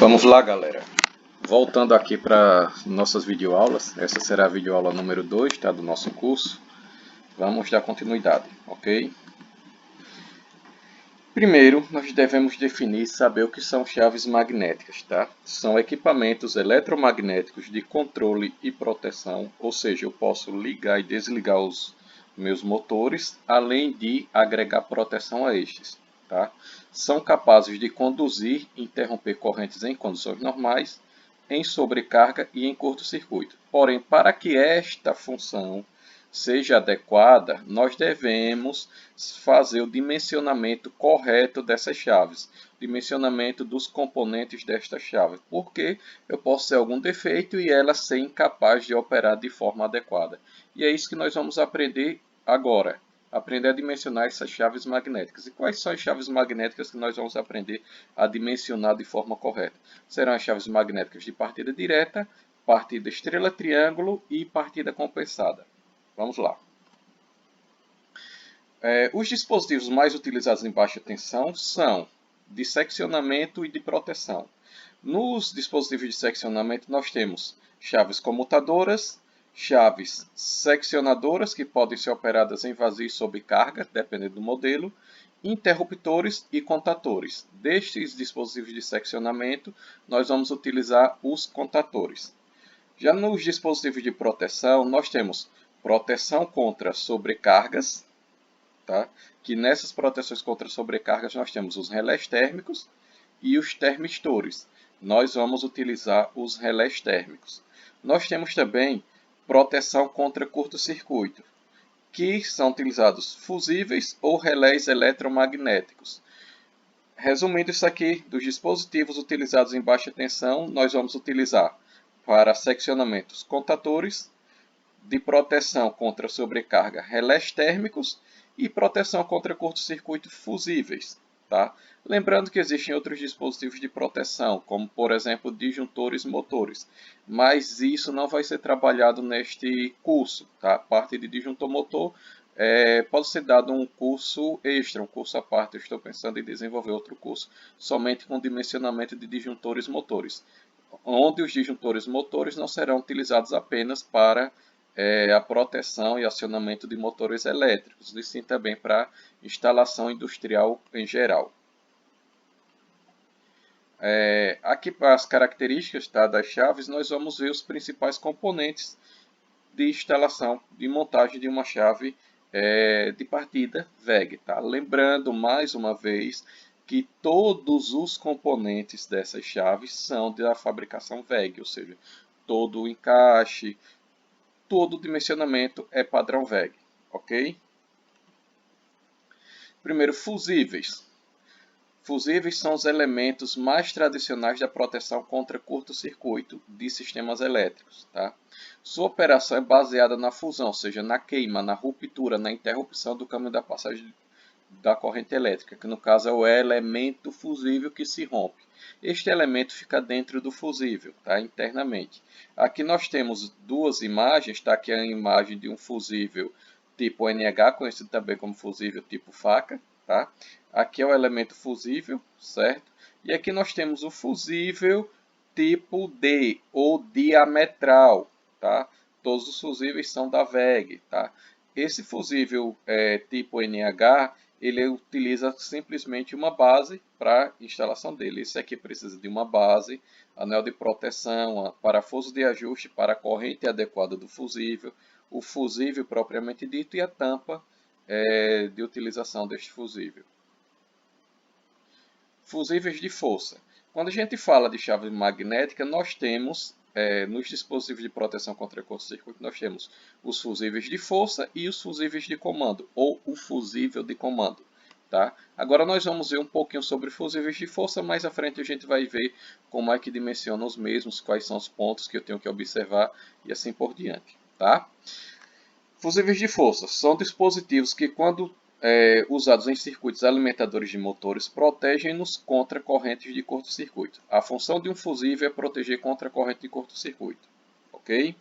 Vamos lá, galera. Voltando aqui para nossas videoaulas. Essa será a videoaula número 2, tá, do nosso curso. Vamos dar continuidade, ok? Primeiro, nós devemos definir e saber o que são chaves magnéticas, tá? São equipamentos eletromagnéticos de controle e proteção, ou seja, eu posso ligar e desligar os meus motores, além de agregar proteção a estes, tá? São capazes de conduzir e interromper correntes em condições normais, em sobrecarga e em curto-circuito. Porém, para que esta função seja adequada, nós devemos fazer o dimensionamento correto dessas chaves, dimensionamento dos componentes desta chave, porque eu posso ter algum defeito e ela ser incapaz de operar de forma adequada. E é isso que nós vamos aprender agora, aprender a dimensionar essas chaves magnéticas. E quais são as chaves magnéticas que nós vamos aprender a dimensionar de forma correta? Serão as chaves magnéticas de partida direta, partida estrela-triângulo e partida compensada. Vamos lá. Os dispositivos mais utilizados em baixa tensão são de seccionamento e de proteção. Nos dispositivos de seccionamento nós temos chaves comutadoras, chaves seccionadoras que podem ser operadas em vazio e sob carga, dependendo do modelo, interruptores e contatores. Destes dispositivos de seccionamento nós vamos utilizar os contatores. Já nos dispositivos de proteção nós temos proteção contra sobrecargas, tá? Que nessas proteções contra sobrecargas nós temos os relés térmicos e os termistores. Nós vamos utilizar os relés térmicos. Nós temos também proteção contra curto-circuito, que são utilizados fusíveis ou relés eletromagnéticos. Resumindo isso aqui, dos dispositivos utilizados em baixa tensão, nós vamos utilizar para seccionamentos contatores, de proteção contra sobrecarga relés térmicos e proteção contra curto-circuito fusíveis. Tá? Lembrando que existem outros dispositivos de proteção, como por exemplo disjuntores motores, mas isso não vai ser trabalhado neste curso. Tá? A parte de disjuntor motor pode ser dado um curso extra, um curso à parte. Eu estou pensando em desenvolver outro curso somente com dimensionamento de disjuntores motores, onde os disjuntores motores não serão utilizados apenas para a proteção e acionamento de motores elétricos, e sim também para instalação industrial em geral. Aqui para as características, tá, das chaves, nós vamos ver os principais componentes de instalação, de montagem de uma chave de partida VEG. Tá? Lembrando mais uma vez que todos os componentes dessas chaves são da fabricação VEG, ou seja, todo o encaixe, todo o dimensionamento é padrão VEG, ok? Primeiro, fusíveis. Fusíveis são os elementos mais tradicionais da proteção contra curto-circuito de sistemas elétricos. Tá? Sua operação é baseada na fusão, ou seja, na queima, na ruptura, na interrupção do caminho da passagem da corrente elétrica, que no caso é o elemento fusível que se rompe. Este elemento fica dentro do fusível, tá? Internamente. Aqui nós temos duas imagens, tá? Aqui é a imagem de um fusível tipo NH, conhecido também como fusível tipo faca. Tá? Aqui é o elemento fusível, certo? E aqui nós temos o fusível tipo D, ou diametral. Tá? Todos os fusíveis são da VEG. Tá? Esse fusível tipo NH, ele utiliza simplesmente uma base para instalação dele. Esse aqui precisa de uma base, anel de proteção, parafuso de ajuste para a corrente adequada do fusível, o fusível propriamente dito e a tampa de utilização deste fusível. Fusíveis de força. Quando a gente fala de chave magnética, nós temos, nos dispositivos de proteção contra curto-circuito, nós temos os fusíveis de força e os fusíveis de comando, ou o fusível de comando. Tá? Agora nós vamos ver um pouquinho sobre fusíveis de força, mais à frente a gente vai ver como é que dimensiona os mesmos, quais são os pontos que eu tenho que observar e assim por diante. Tá? Fusíveis de força são dispositivos que, quando usados em circuitos alimentadores de motores, protegem-nos contra correntes de curto-circuito. A função de um fusível é proteger contra a corrente de curto-circuito. Ok?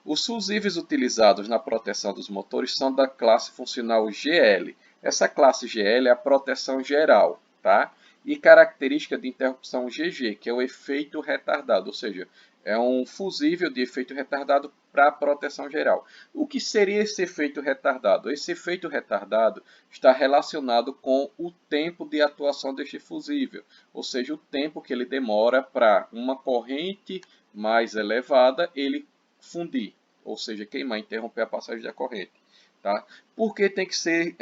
Os fusíveis utilizados na proteção dos motores são da classe funcional GL. Essa classe GL é a proteção geral, tá? e característica de interrupção GG, que é o efeito retardado, ou seja, é um fusível de efeito retardado para proteção geral. O que seria esse efeito retardado? Esse efeito retardado está relacionado com o tempo de atuação deste fusível, ou seja, o tempo que ele demora para uma corrente mais elevada ele fundir, ou seja, queimar, interromper a passagem da corrente. Tá? Por que tem que ser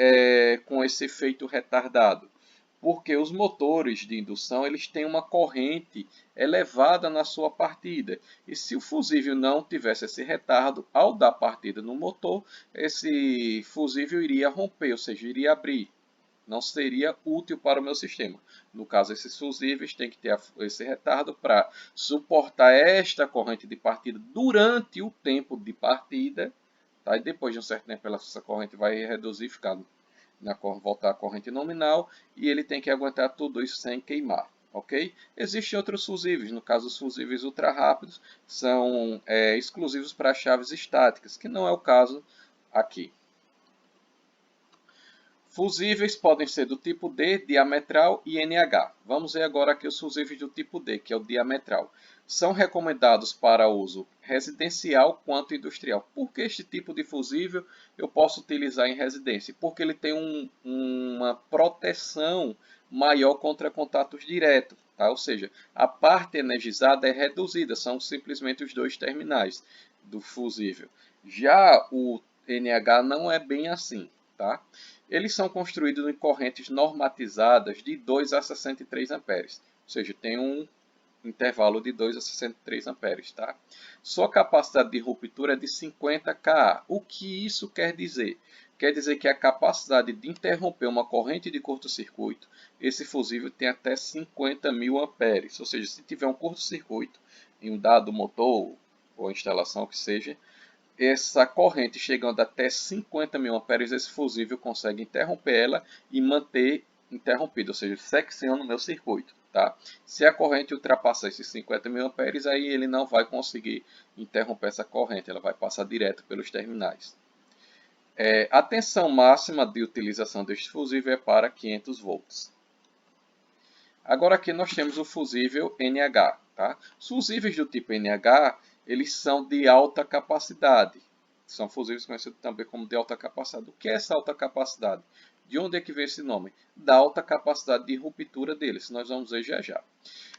com esse efeito retardado? Porque os motores de indução eles têm uma corrente elevada na sua partida. E se o fusível não tivesse esse retardo, ao dar partida no motor, esse fusível iria romper, ou seja, iria abrir. Não seria útil para o meu sistema. No caso, esses fusíveis têm que ter esse retardo para suportar esta corrente de partida durante o tempo de partida. Tá? E depois de um certo tempo, essa corrente vai reduzir, ficando voltar à corrente nominal, e ele tem que aguentar tudo isso sem queimar. Ok? Existem outros fusíveis, no caso os fusíveis ultra rápidos, são exclusivos para chaves estáticas, que não é o caso aqui. Fusíveis podem ser do tipo D, diametral e NH. Vamos ver agora aqui os fusíveis do tipo D, que é o diametral. São recomendados para uso residencial quanto industrial. Por que este tipo de fusível eu posso utilizar em residência? Porque ele tem uma proteção maior contra contatos diretos. Tá? Ou seja, a parte energizada é reduzida, são simplesmente os dois terminais do fusível. Já o NH não é bem assim. Tá? Eles são construídos em correntes normatizadas de 2 a 63 amperes, ou seja, tem um intervalo de 2 a 63 amperes. Tá? Sua capacidade de ruptura é de 50 kA. O que isso quer dizer? Quer dizer que a capacidade de interromper uma corrente de curto-circuito, esse fusível tem até 50.000 amperes, ou seja, se tiver um curto-circuito em um dado motor ou instalação que seja, essa corrente chegando até 50.000 amperes, esse fusível consegue interromper ela e manter interrompida, ou seja, secciona o meu circuito. Tá? Se a corrente ultrapassar esses 50.000 amperes, aí ele não vai conseguir interromper essa corrente, ela vai passar direto pelos terminais. A tensão máxima de utilização deste fusível é para 500 volts. Agora aqui nós temos o fusível NH. Tá? Os fusíveis do tipo NH, eles são de alta capacidade. São fusíveis conhecidos também como de alta capacidade. O que é essa alta capacidade? De onde é que vem esse nome? Da alta capacidade de ruptura deles. Nós vamos ver já já.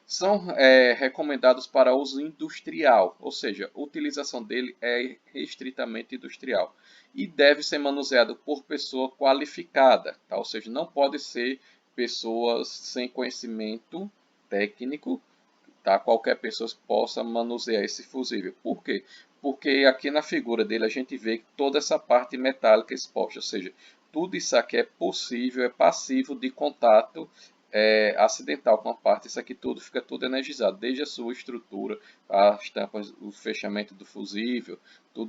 São recomendados para uso industrial, ou seja, a utilização dele é restritamente industrial. E deve ser manuseado por pessoa qualificada, tá? Ou seja, não pode ser pessoas sem conhecimento técnico, tá? Qualquer pessoa possa manusear esse fusível. Por quê? Porque aqui na figura dele a gente vê toda essa parte metálica exposta, ou seja, tudo isso aqui é possível, é passivo de contato acidental com a parte. Isso aqui tudo fica tudo energizado, desde a sua estrutura, as tampas, o fechamento do fusível,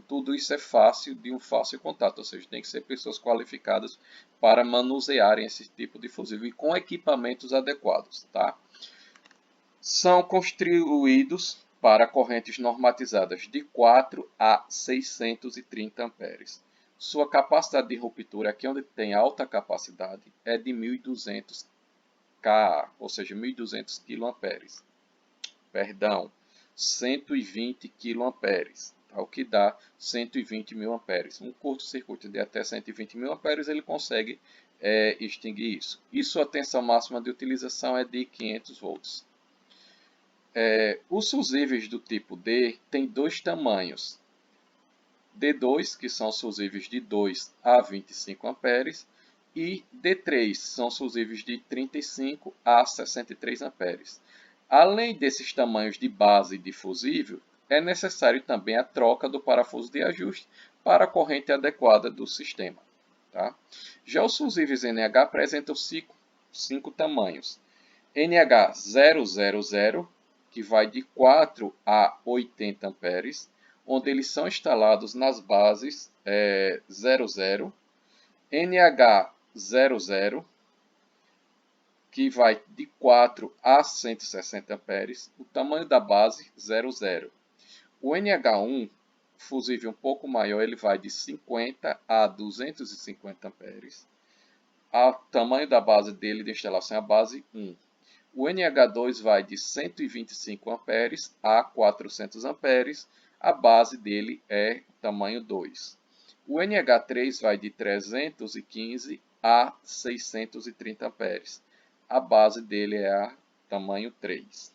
tudo isso é fácil de um fácil contato, ou seja, tem que ser pessoas qualificadas para manusearem esse tipo de fusível e com equipamentos adequados, tá? São construídos para correntes normatizadas de 4 a 630 amperes. Sua capacidade de ruptura, aqui onde tem alta capacidade, é de 1.200 kA, ou seja, 1.200 kA. Perdão, 120 kA, tá? O que dá 120.000 amperes. Um curto-circuito de até 120.000 amperes, ele consegue extinguir isso. E sua tensão máxima de utilização é de 500 volts. Os fusíveis do tipo D têm dois tamanhos. D2, que são os fusíveis de 2 a 25 amperes, e D3, são os fusíveis de 35 a 63 amperes. Além desses tamanhos de base de fusível, é necessário também a troca do parafuso de ajuste para a corrente adequada do sistema. Tá? Já os fusíveis NH apresentam cinco tamanhos. NH000, que vai de 4 a 80 amperes, onde eles são instalados nas bases 00, NH00, que vai de 4 a 160 amperes, o tamanho da base 00. O NH1, fusível um pouco maior, ele vai de 50 a 250 amperes. O tamanho da base dele de instalação é a base 1. O NH2 vai de 125 amperes a 400 amperes. A base dele é tamanho 2. O NH3 vai de 315 a 630 amperes. A base dele é a tamanho 3.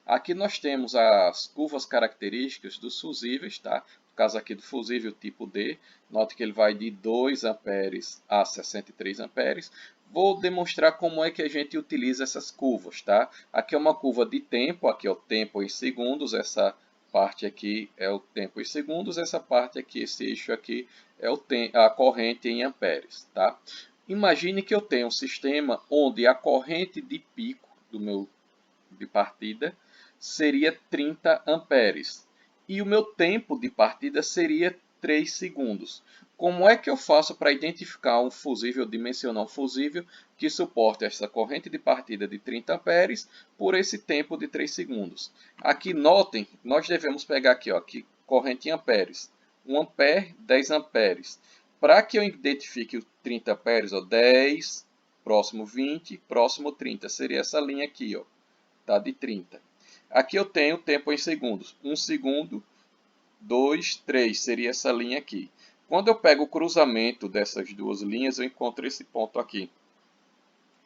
Aqui nós temos as curvas características dos fusíveis, tá? No caso aqui do fusível tipo D, note que ele vai de 2 amperes a 63 amperes. Vou demonstrar como é que a gente utiliza essas curvas, tá? Aqui é uma curva de tempo, aqui é o tempo em segundos, essa parte aqui é o tempo em segundos, essa parte aqui, esse eixo aqui, é a corrente em amperes, tá? Imagine que eu tenho um sistema onde a corrente de pico de partida seria 30 amperes e o meu tempo de partida seria 3 segundos. Como é que eu faço para identificar um fusível, dimensionar um fusível que suporte essa corrente de partida de 30 amperes por esse tempo de 3 segundos? Aqui notem, nós devemos pegar aqui, ó, aqui corrente em amperes. 1 ampere, 10 amperes. Para que eu identifique o 30 amperes, ó, 10, próximo 20, próximo 30. Seria essa linha aqui, ó, tá, de 30. Aqui eu tenho tempo em segundos. 1 segundo, 2, 3. Seria essa linha aqui. Quando eu pego o cruzamento dessas duas linhas, eu encontro esse ponto aqui.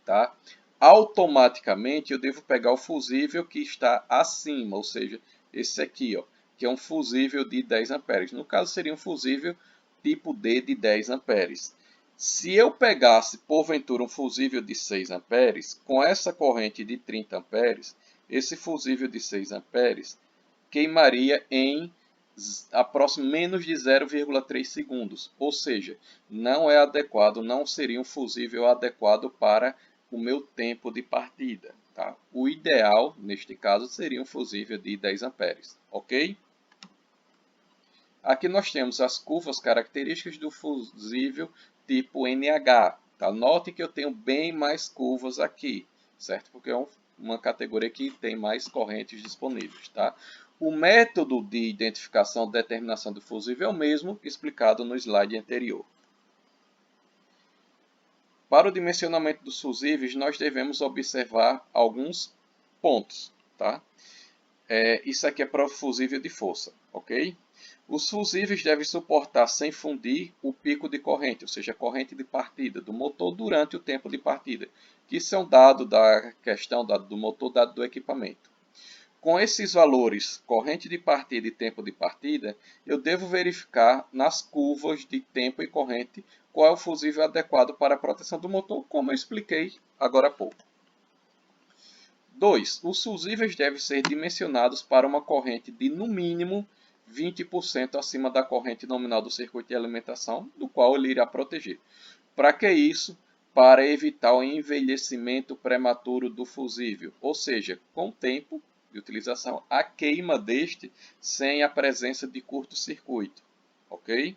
Tá? Automaticamente, eu devo pegar o fusível que está acima, ou seja, esse aqui, ó, que é um fusível de 10 amperes. No caso, seria um fusível tipo D de 10 amperes. Se eu pegasse, porventura, um fusível de 6 amperes, com essa corrente de 30 amperes, esse fusível de 6 amperes queimaria em menos de 0,3 segundos. Ou seja, não é adequado, não seria um fusível adequado para o meu tempo de partida. Tá? O ideal, neste caso, seria um fusível de 10 amperes. Ok? Aqui nós temos as curvas características do fusível tipo NH. Tá? Note que eu tenho bem mais curvas aqui, certo? Porque é uma categoria que tem mais correntes disponíveis. Tá? O método de identificação e determinação do fusível é o mesmo explicado no slide anterior. Para o dimensionamento dos fusíveis, nós devemos observar alguns pontos. Tá? Isso aqui é para o fusível de força, ok? Os fusíveis devem suportar sem fundir o pico de corrente, ou seja, a corrente de partida do motor durante o tempo de partida, que isso é um dado da questão do motor, dado do equipamento. Com esses valores, corrente de partida e tempo de partida, eu devo verificar nas curvas de tempo e corrente qual é o fusível adequado para a proteção do motor, como eu expliquei agora há pouco. 2. Os fusíveis devem ser dimensionados para uma corrente de, no mínimo, 20% acima da corrente nominal do circuito de alimentação, do qual ele irá proteger. Para que isso? Para evitar o envelhecimento prematuro do fusível, ou seja, com o tempo de utilização, a queima deste sem a presença de curto-circuito. Ok?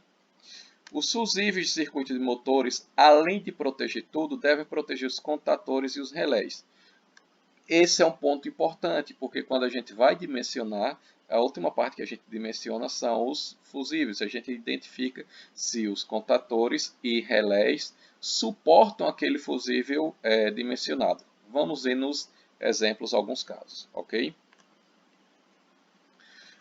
Os fusíveis de circuito de motores, além de proteger tudo, devem proteger os contatores e os relés. Esse é um ponto importante, porque quando a gente vai dimensionar, a última parte que a gente dimensiona são os fusíveis. A gente identifica se os contatores e relés suportam aquele fusível dimensionado. Vamos ver nos exemplos alguns casos, ok?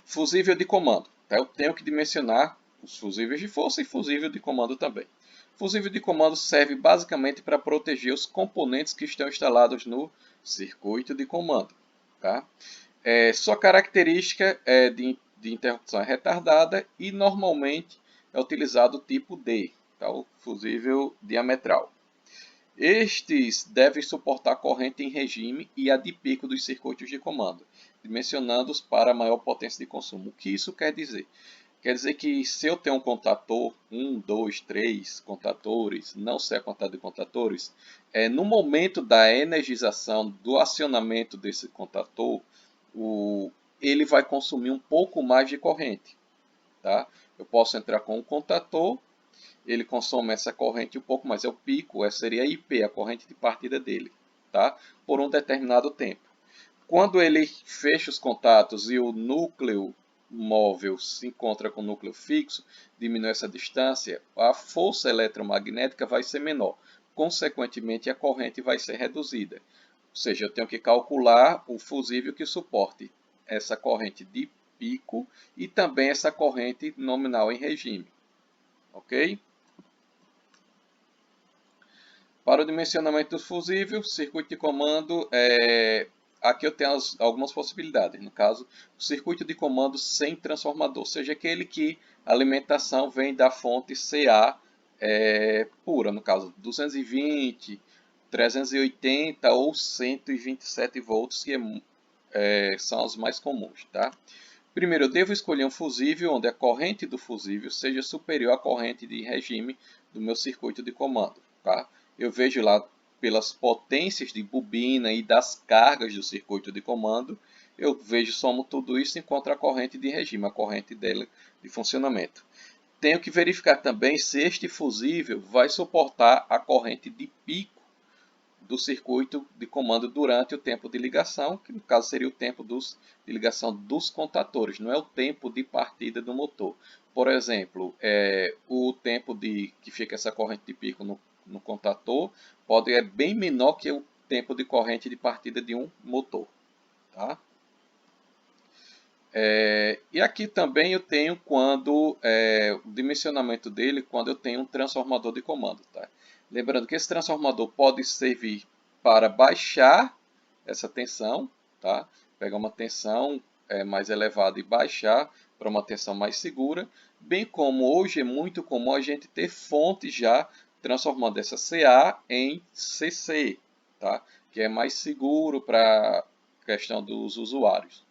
Fusível de comando. Eu tenho que dimensionar os fusíveis de força e fusível de comando também. Fusível de comando serve basicamente para proteger os componentes que estão instalados no circuito de comando. Tá? Sua característica de interrupção é retardada e normalmente é utilizado o tipo D, tá? O fusível diametral. Estes devem suportar a corrente em regime e a de pico dos circuitos de comando, dimensionando-os para maior potência de consumo. O que isso quer dizer? Quer dizer que se eu tenho um contator, 1, 2, 3 contatores, não sei a quantidade de contatores, no momento da energização, do acionamento desse contator, ele vai consumir um pouco mais de corrente. Tá? Eu posso entrar com um contator, ele consome essa corrente um pouco mais, é o pico, seria a IP, a corrente de partida dele, tá? Por um determinado tempo. Quando ele fecha os contatos e o núcleo móvel se encontra com o núcleo fixo, diminui essa distância, a força eletromagnética vai ser menor. consequentemente a corrente vai ser reduzida. Ou seja, eu tenho que calcular o fusível que suporte essa corrente de pico e também essa corrente nominal em regime. Ok? Para o dimensionamento do fusível, circuito de comando, aqui eu tenho algumas possibilidades. No caso, o circuito de comando sem transformador, ou seja, aquele que a alimentação vem da fonte CA pura, no caso 220, 380 ou 127 volts, que são os mais comuns. Tá? Primeiro, eu devo escolher um fusível onde a corrente do fusível seja superior à corrente de regime do meu circuito de comando. Tá? Eu vejo lá pelas potências de bobina e das cargas do circuito de comando, eu vejo, somo tudo isso e encontro a corrente de regime, a corrente dela de funcionamento. Tenho que verificar também se este fusível vai suportar a corrente de pico do circuito de comando durante o tempo de ligação, que no caso seria o tempo de ligação dos contatores, não é o tempo de partida do motor. Por exemplo, o tempo que fica essa corrente de pico no contator é bem menor que o tempo de corrente de partida de um motor. Tá? E aqui também eu tenho o dimensionamento dele quando eu tenho um transformador de comando. Tá? Lembrando que esse transformador pode servir para baixar essa tensão, tá? Pegar uma tensão mais elevada e baixar para uma tensão mais segura, bem como hoje é muito comum a gente ter fontes já transformando essa CA em CC, tá? Que é mais seguro para a questão dos usuários.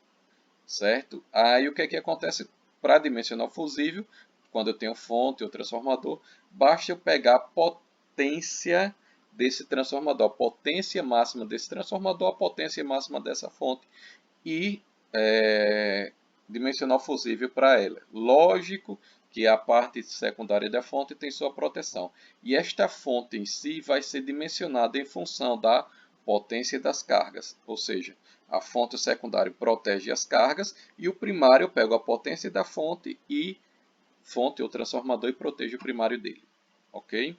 Certo? Aí o que acontece para dimensionar o fusível, quando eu tenho fonte ou transformador, basta eu pegar a potência desse transformador, a potência máxima desse transformador, a potência máxima dessa fonte e dimensionar o fusível para ela. Lógico que a parte secundária da fonte tem sua proteção. E esta fonte em si vai ser dimensionada em função da potência das cargas, ou seja, a fonte secundária protege as cargas e o primário eu pego a potência da fonte ou transformador e protege o primário dele. Ok?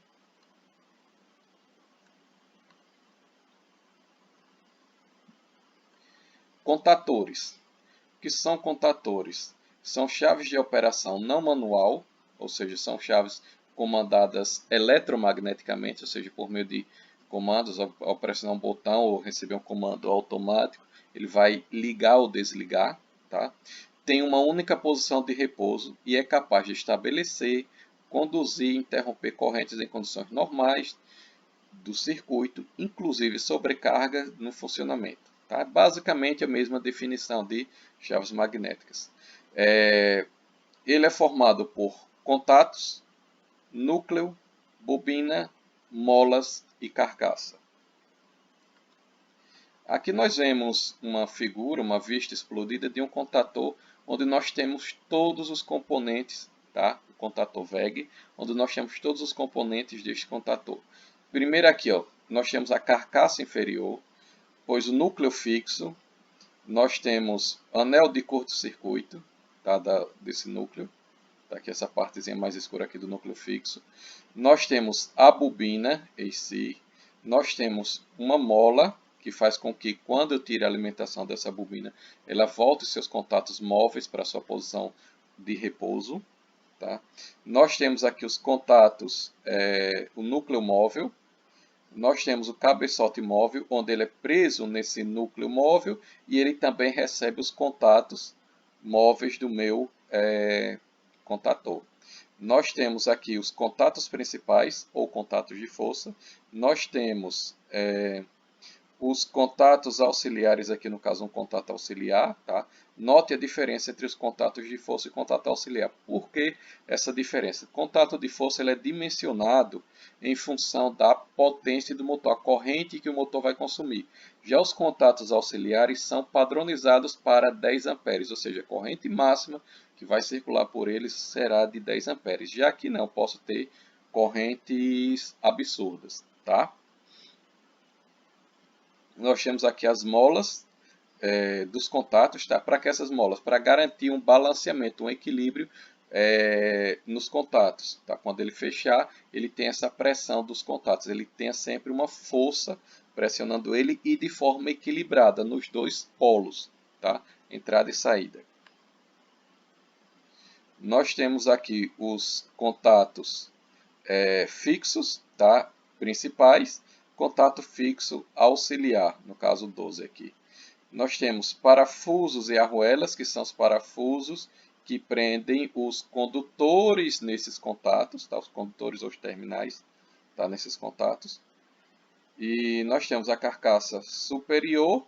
Contatores. O que são contatores? São chaves de operação não manual, ou seja, são chaves comandadas eletromagneticamente, ou seja, por meio de comandos, ao pressionar um botão ou receber um comando automático, ele vai ligar ou desligar. Tá? Tem uma única posição de repouso e é capaz de estabelecer, conduzir e interromper correntes em condições normais do circuito, inclusive sobrecarga no funcionamento. Tá? Basicamente a mesma definição de chaves magnéticas. Ele é formado por contatos, núcleo, bobina, molas e carcaça. Aqui nós vemos uma figura, uma vista explodida de um contator, onde nós temos todos os componentes, tá? O contator VEG, onde nós temos todos os componentes deste contator. Primeiro aqui, ó, nós temos a carcaça inferior, pois o núcleo fixo, nós temos anel de curto-circuito, tá? Desse núcleo, tá? Aqui essa partezinha mais escura aqui do núcleo fixo. Nós temos a bobina em si, nós temos uma mola, que faz com que quando eu tire a alimentação dessa bobina, ela volte seus contatos móveis para sua posição de repouso. Tá? Nós temos aqui os contatos, o núcleo móvel, nós temos o cabeçote móvel, onde ele é preso nesse núcleo móvel e ele também recebe os contatos móveis do meu contator. Nós temos aqui os contatos principais ou contatos de força, nós temos os contatos auxiliares, aqui no caso um contato auxiliar, tá? Note a diferença entre os contatos de força e contato auxiliar. Por que essa diferença? O contato de força ele é dimensionado em função da potência do motor, a corrente que o motor vai consumir. Já os contatos auxiliares são padronizados para 10 amperes, ou seja, a corrente máxima que vai circular por eles será de 10 amperes. Já que não, posso ter correntes absurdas, tá? Nós temos aqui as molas dos contatos, tá? Para que essas molas? Para garantir um balanceamento, um equilíbrio nos contatos. Tá? Quando ele fechar, ele tem essa pressão dos contatos. Ele tem sempre uma força pressionando ele e de forma equilibrada nos dois polos, tá? Entrada e saída. Nós temos aqui os contatos fixos, tá? Principais, contato fixo auxiliar, no caso 12 aqui. Nós temos parafusos e arruelas, que são os parafusos que prendem os condutores nesses contatos, tá? Os condutores ou os terminais, tá? Nesses contatos. E nós temos a carcaça superior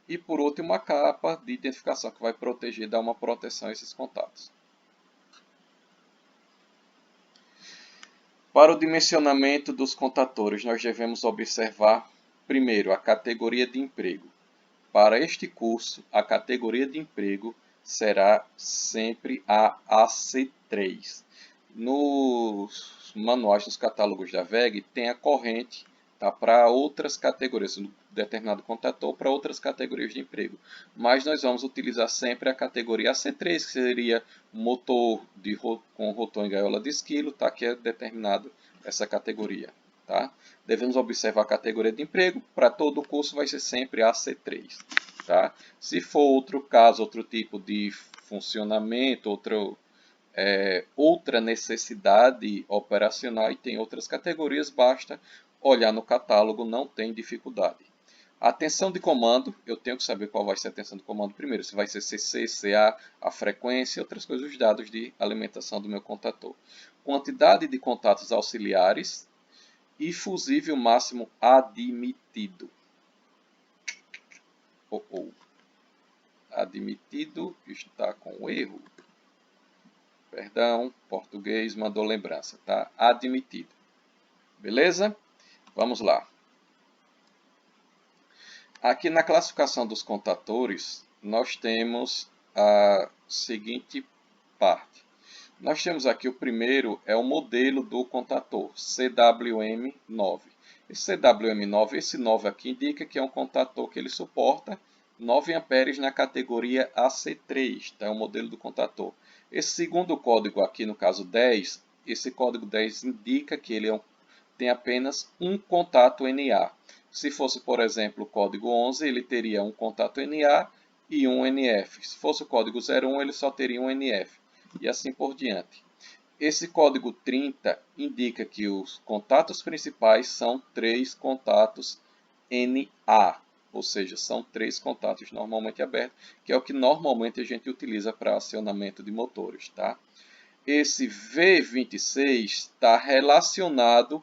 e, por último, a capa de identificação que vai proteger, dar uma proteção a esses contatos. Para o dimensionamento dos contadores, nós devemos observar, primeiro, a categoria de emprego. Para este curso, a categoria de emprego será sempre a AC3. Nos manuais, nos catálogos da VEG, tem a corrente, tá, para outras categorias, um determinado contador para outras categorias de emprego. Mas nós vamos utilizar sempre a categoria AC3, que seria motor com rotor em gaiola de esquilo, tá, que é determinado essa categoria. Tá? Devemos observar a categoria de emprego. Para todo o curso vai ser sempre AC3. Tá? Se for outro caso, outro tipo de funcionamento, outra necessidade operacional e tem outras categorias, basta olhar no catálogo, não tem dificuldade. A tensão de comando, eu tenho que saber qual vai ser a tensão de comando primeiro, se vai ser CC, CA, a frequência e outras coisas, os dados de alimentação do meu contador. Quantidade de contatos auxiliares e fusível máximo admitido. Admitido está com erro. Perdão, português mandou lembrança, tá? Admitido. Beleza? Vamos lá. Aqui na classificação dos contadores, nós temos a seguinte parte. Nós temos aqui o primeiro, é o modelo do contador, CWM9. Esse CWM9, esse 9 aqui indica que é um contador que ele suporta 9 amperes na categoria AC3, tá? É o modelo do contador. Esse segundo código aqui, no caso 10, esse código 10 indica que ele tem apenas um contato NA. Se fosse, por exemplo, o código 11, ele teria um contato NA e um NF. Se fosse o código 01, ele só teria um NF. E assim por diante. Esse código 30 indica que os contatos principais são 3 contatos NA, ou seja, são 3 contatos normalmente abertos, que é o que normalmente a gente utiliza para acionamento de motores. Tá? Esse V26 está relacionado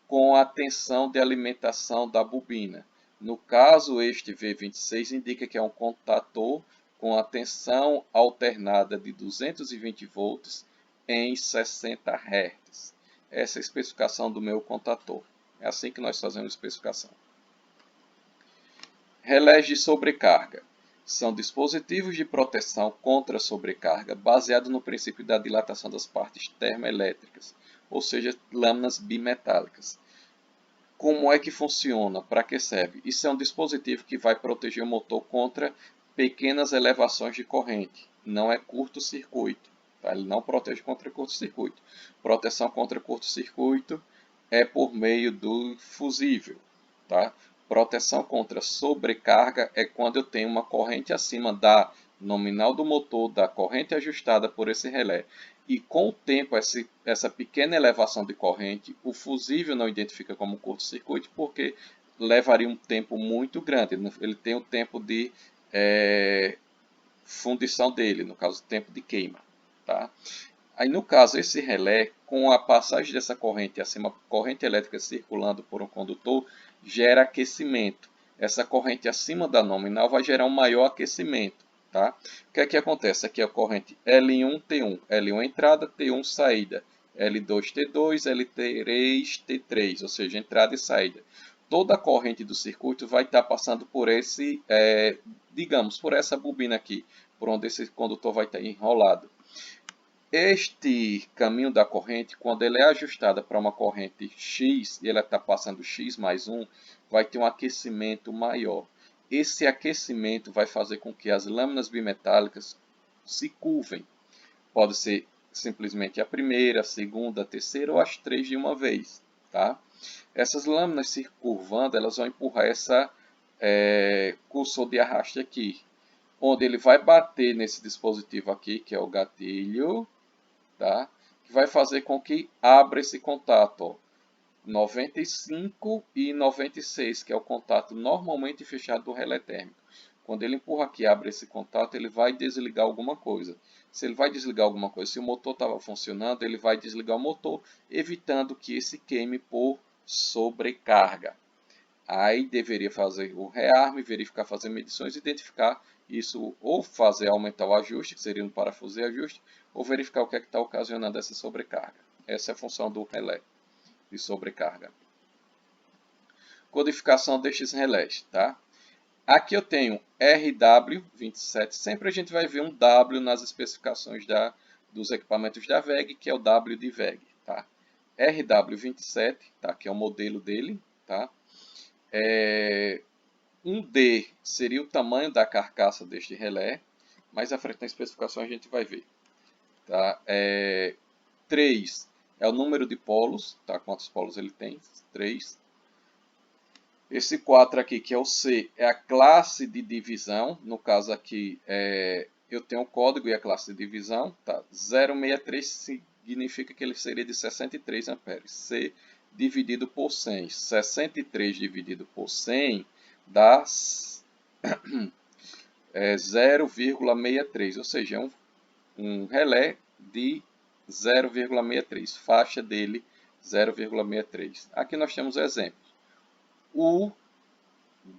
com a tensão de alimentação da bobina. No caso, este V26 indica que é um contador com a tensão alternada de 220 volts em 60 Hz. Essa é a especificação do meu contador. É assim que nós fazemos a especificação. Relés de sobrecarga. São dispositivos de proteção contra sobrecarga baseados no princípio da dilatação das partes termoelétricas, ou seja, lâminas bimetálicas. Como é que funciona? Para que serve? Isso é um dispositivo que vai proteger o motor contra pequenas elevações de corrente. Não é curto-circuito. Tá? Ele não protege contra curto-circuito. Proteção contra curto-circuito é por meio do fusível. Tá? Proteção contra sobrecarga é quando eu tenho uma corrente acima da nominal do motor, da corrente ajustada por esse relé. E com o tempo, essa pequena elevação de corrente, o fusível não identifica como curto-circuito porque levaria um tempo muito grande. Ele tem o tempo de fundição dele, no caso, o tempo de queima. Tá? Aí, no caso, esse relé, com a passagem dessa corrente acima, corrente elétrica circulando por um condutor, gera aquecimento. Essa corrente acima da nominal vai gerar um maior aquecimento. Tá? O que é que acontece? Aqui é a corrente L1, T1. L1 entrada, T1 saída. L2, T2, L3, T3, ou seja, entrada e saída. Toda a corrente do circuito vai estar passando por digamos, por essa bobina aqui, por onde esse condutor vai estar enrolado. Este caminho da corrente, quando ele é ajustada para uma corrente X, e ela está passando X mais 1, vai ter um aquecimento maior. Esse aquecimento vai fazer com que as lâminas bimetálicas se curvem. Pode ser simplesmente a primeira, a segunda, a terceira ou as 3 de uma vez. Tá? Essas lâminas se curvando, elas vão empurrar essa cursor de arraste aqui, onde ele vai bater nesse dispositivo aqui, que é o gatilho, tá? Que vai fazer com que abra esse contato, ó, 95 e 96, que é o contato normalmente fechado do relé térmico. Quando ele empurra aqui e abre esse contato, ele vai desligar alguma coisa. Se ele vai desligar alguma coisa, se o motor estava funcionando, ele vai desligar o motor, evitando que esse queime por sobrecarga. Aí deveria fazer o rearme, verificar, fazer medições, identificar isso, ou fazer aumentar o ajuste, que seria um parafuso de ajuste, ou verificar o que é que está ocasionando essa sobrecarga. Essa é a função do relé de sobrecarga. Codificação destes relés, tá? Aqui eu tenho RW27, sempre a gente vai ver um W nas especificações dos equipamentos da WEG, que é o W de WEG, tá? RW27, tá? Que é o modelo dele, tá? Um D seria o tamanho da carcaça deste relé, mais à frente na especificação a gente vai ver. Tá? 3 é o número de polos, tá? Quantos polos ele tem? 3. Esse 4 aqui, que é o C, é a classe de divisão. No caso aqui, eu tenho o código e a classe de divisão. Tá? 063 significa que ele seria de 63 amperes. C dividido por 100. 63 dividido por 100 dá 0,63. Ou seja, é um relé de 0,63. Faixa dele 0,63. Aqui nós temos exemplos. O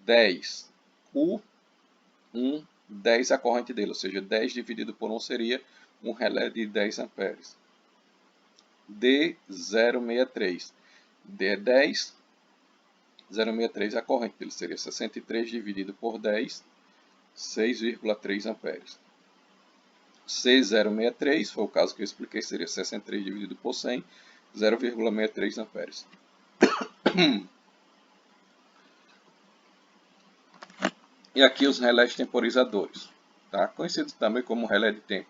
10. O 1, 10 é a corrente dele, ou seja, 10 dividido por 1 seria um relé de 10 amperes. D 0,63. D é 10, 0,63 é a corrente dele, seria 63 dividido por 10, 6,3 amperes. C063, foi o caso que eu expliquei, seria 63 dividido por 100, 0,63 amperes. E aqui os relés temporizadores, tá? Conhecidos também como relé de tempo.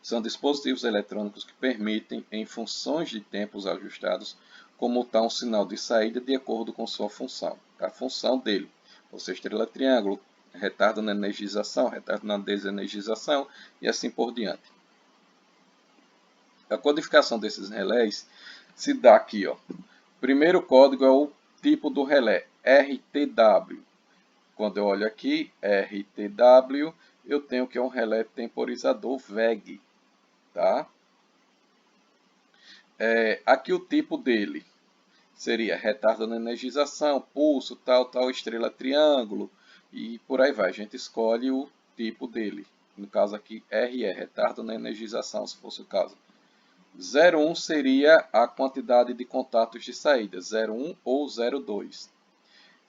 São dispositivos eletrônicos que permitem, em funções de tempos ajustados, comutar um sinal de saída de acordo com sua função. A função dele, ou seja, estrela triângulo, retardo na energização, retardo na desenergização e assim por diante. A codificação desses relés se dá aqui, ó. Primeiro código é o tipo do relé, RTW. Quando eu olho aqui, RTW, eu tenho que é um relé temporizador WEG. Tá? Aqui o tipo dele seria retardo na energização, pulso, tal, estrela triângulo e por aí vai. A gente escolhe o tipo dele. No caso aqui, RE, retardo na energização, se fosse o caso. 01 seria a quantidade de contatos de saída, 01 ou 02.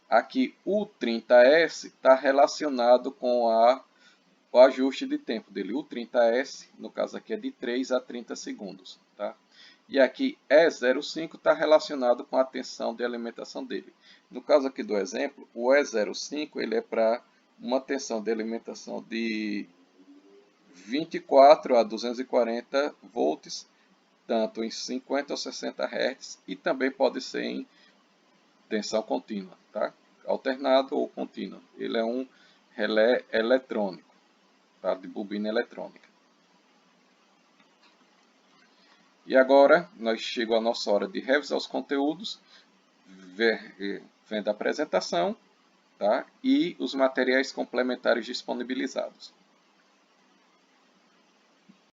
Aqui o 30S está relacionado com o ajuste de tempo dele. O 30S, no caso aqui, é de 3 a 30 segundos. Tá? E aqui E05 está relacionado com a tensão de alimentação dele. No caso aqui do exemplo, o E05 ele é para uma tensão de alimentação de 24 a 240 volts, tanto em 50 ou 60 Hz, e também pode ser em tensão contínua, tá? Alternado ou contínua. Ele é um relé eletrônico, tá? De bobina eletrônica. E agora, nós chegamos a nossa hora de revisar os conteúdos, vendo a apresentação, tá? E os materiais complementares disponibilizados.